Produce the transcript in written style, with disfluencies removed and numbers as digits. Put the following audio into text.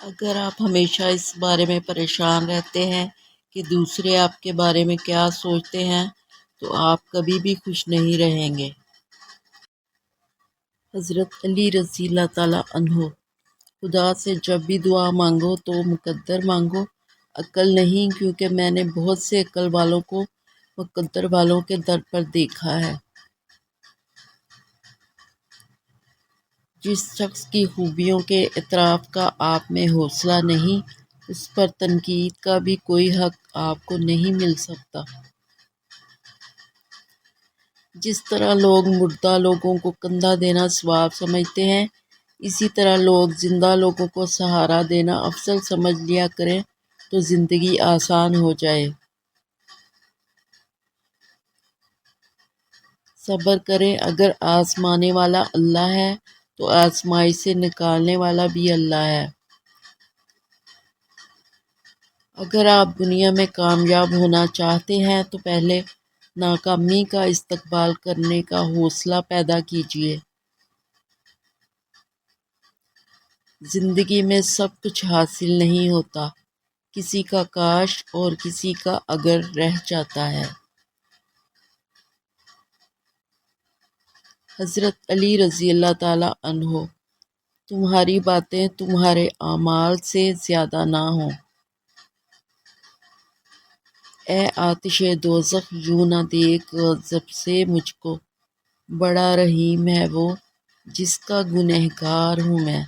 اگر آپ ہمیشہ اس بارے میں پریشان رہتے ہیں کہ دوسرے آپ کے بارے میں کیا سوچتے ہیں تو آپ کبھی بھی خوش نہیں رہیں گے۔ حضرت علی رضی اللہ تعالیٰ عنہ۔ خدا سے جب بھی دعا مانگو تو مقدر مانگو، عقل نہیں، کیونکہ میں نے بہت سے عقل والوں کو مقدر والوں کے در پر دیکھا ہے۔ جس شخص کی خوبیوں کے اعتراف کا آپ میں حوصلہ نہیں، اس پر تنقید کا بھی کوئی حق آپ کو نہیں مل سکتا۔ جس طرح لوگ مردہ لوگوں کو کندھا دینا ثواب سمجھتے ہیں، اسی طرح لوگ زندہ لوگوں کو سہارا دینا افضل سمجھ لیا کریں تو زندگی آسان ہو جائے۔ صبر کریں، اگر آزمانے والا اللہ ہے تو آزمائش سے نکالنے والا بھی اللہ ہے۔ اگر آپ دنیا میں کامیاب ہونا چاہتے ہیں تو پہلے ناکامی کا استقبال کرنے کا حوصلہ پیدا کیجیے۔ زندگی میں سب کچھ حاصل نہیں ہوتا، کسی کا کاش اور کسی کا اگر رہ جاتا ہے۔ حضرت علی رضی اللہ تعالیٰ عنہ۔ تمہاری باتیں تمہارے اعمال سے زیادہ نہ ہوں۔ اے آتش دوزخ یوں نہ دیکھ غضب سے مجھ کو، بڑا رحیم ہے وہ جس کا گنہگار ہوں میں۔